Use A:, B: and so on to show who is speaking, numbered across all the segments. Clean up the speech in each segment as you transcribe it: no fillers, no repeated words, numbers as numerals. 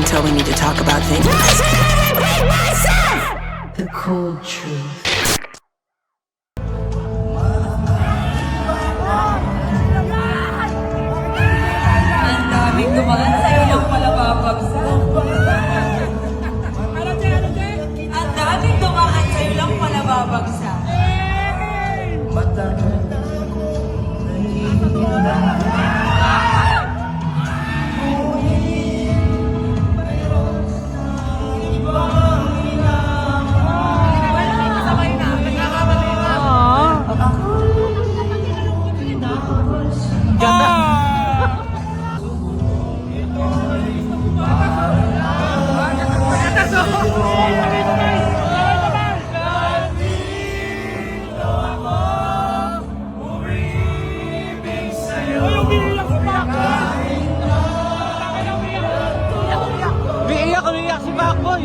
A: until we need to talk about things.
B: The cold truth.
C: Ang daming dumaan sa'yo lang pala babagsak. Ang daming dumaan sa'yo lang pala babagsak.
D: Umiiyak si Backboy.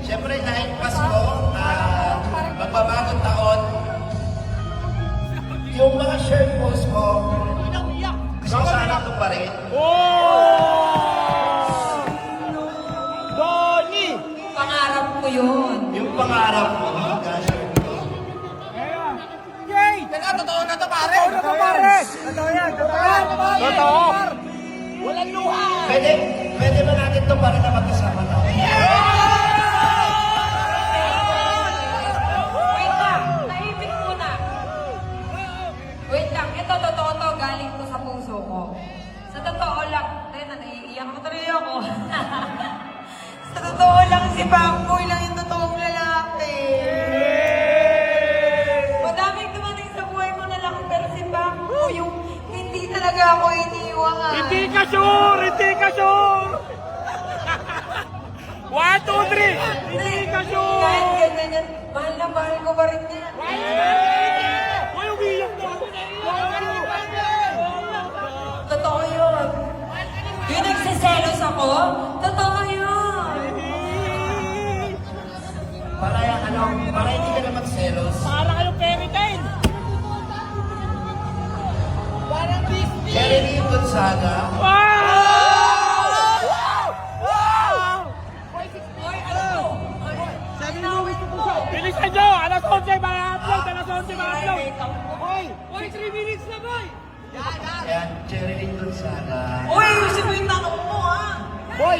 E: Siyempre, dahil Pasko, magbabagong taon, yung mga shirt post ko, gusto ko sana ito pa rin.
D: Donnie!
C: Pangarap ko yun.
E: Yung pangarap ko, shirt post.
D: Totoo na to, pare! Totoo yan! Totoo! Walang luha!
E: Pwede ba natin ito pa rin na magkasama tayo?
C: Wait lang, tahimik muna. Wait lang, ito totoo to, galing to sa puso ko. Sa totoo lang, naiiyak ko tuloy ako. Sa totoo lang, si Bangboy lang yung totoong lalaki. Madaming dumating sa buhay mo na lang, pero si Bangboy yung hindi talaga ako iniiwangan.
D: Hindi ka sure! Hindi ka sure! 1, 2, 3! Hindi ka sure!
C: Kahit ganyan yan, mahal na mahal ko pa rin yan.
D: Uy, umiiyak na ako!
C: Totoo yun. Yung nagsiselos ako, totoo yun.
E: Para hindi ka na magselos.
D: Para kayong fairy tale! Parang Disney!
E: Jeremy Gonzaga,
C: Oy, ano to?
D: Sabi mo, bilisan nyo! Alas 11 mga upload! Alas 11 mga upload! Hoy, 3 minutes na, boy!
E: yan, Jeremy Gonzaga.
C: Uy, ayusin mo yung tanong mo, ha?
D: Boy!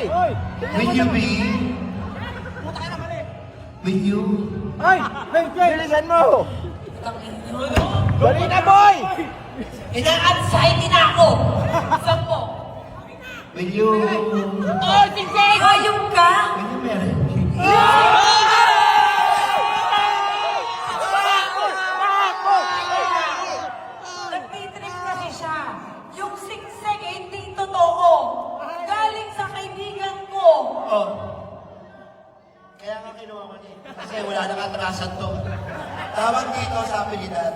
E: Will you be? Will you?
D: Ay! Bilisan mo! Dali na, boy!
C: Ina-anxiety na ako. Sampo.
E: Will you?
C: Oh, Siseng! Ayun ka?
E: Will you marry?
C: Nag-trip kasi siya. Yung singseng hindi totoo. Galing sa kaibigan ko.
E: Oh. Kaya nga kinuha ko niya. Kasi wala nang atrasan to. Tawag dito sa apelidan.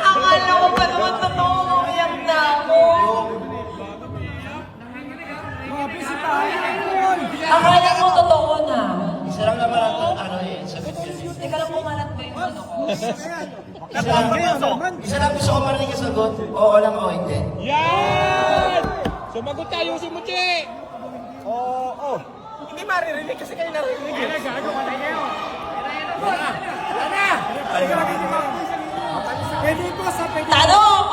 C: Akala ko pa naman totoo. Umiyak na ako. Akala ko totoo na.
E: Isa lang naman ang sagot yun.
C: Teka lang, kumalat ba yung ano ko?
E: Isa lang gusto ko marinig yung sagot. Oo lang o hindi.
D: Yan! Sumagot tayo si Muchi! Oo! Hindi maririnig kasi kayo naririnig. Kaya gago, patay kayo. Pwede po sa pwede.
C: Tanong!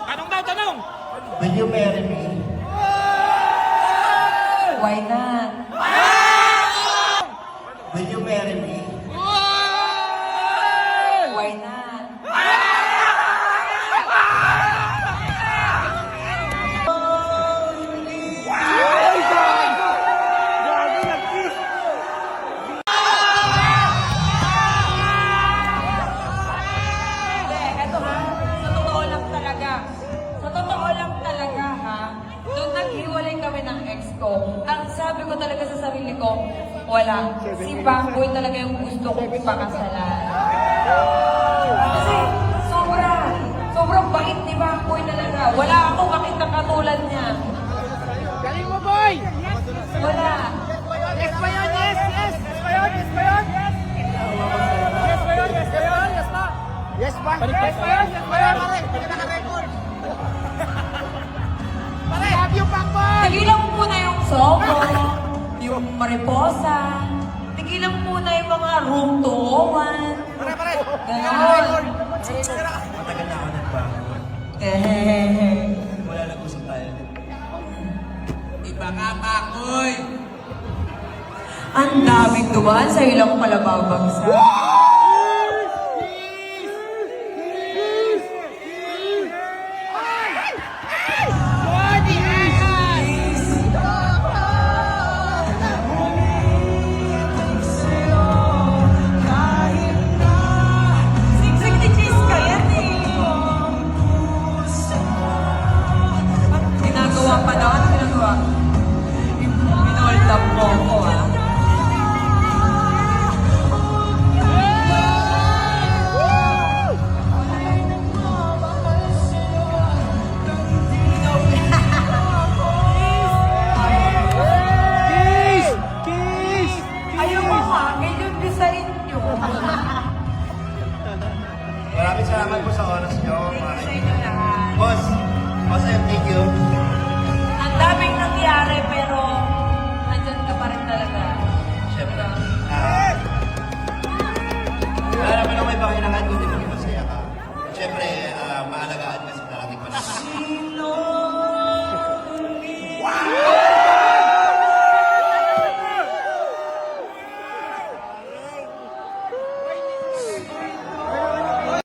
D: Tanong daw, tanong!
E: Will you marry me?
C: Why not?
E: Will you marry me?
C: Why not? Hindi, eto ha. Sa totoo lang talaga. Sa totoo lang talaga ha. Nung naghiwalay kami ng ex ko, ang sabi ko talaga sa sarili ko, wala. Si Bangboy talaga yung gusto kong pakasalan. Kasi sobrang bait ni Bangboy talaga. Wala akong makita katulad niya.
D: Galing mo, boy!
C: Wala.
D: Yes ba yun? Yes! Yes! Yes ba yun? Yes ba yun? Yes ba yun? Yes ba yun? Yes ba? Yes ba? Yes ba yun? Yes ba yun? Pare, hindi ka naka-record. Pare, have you back, boy?
C: Tigilan mo muna yung Sogo, yung Mariposa. Tigilan mo muna yung mga room 201.
D: Pare!
C: Ganon.
E: Matagal na ako nagbago.
C: Eh.
E: Wala nag-usap tayo.
D: Iba nga, Pakoy!
C: Ang daming dumaan sa ilang palababagsa. Siksik ni Cheese ka yan eh. Ginagawa pa daw. Ano ginagawa? Pinold up mo ko ah. Ayoko nga, medyo bisa inyo.
E: Maraming salamat po sa oras nyo.
C: Sa inyo lahat.
E: Boss, thank you.
C: Ang daming nangyari pero nandyan ka pa rin talaga.
E: Siyempre. Wala naman ako may pakinangan kundi maging masaya ka. Siyempre, maalagaan ka sa darating panahon.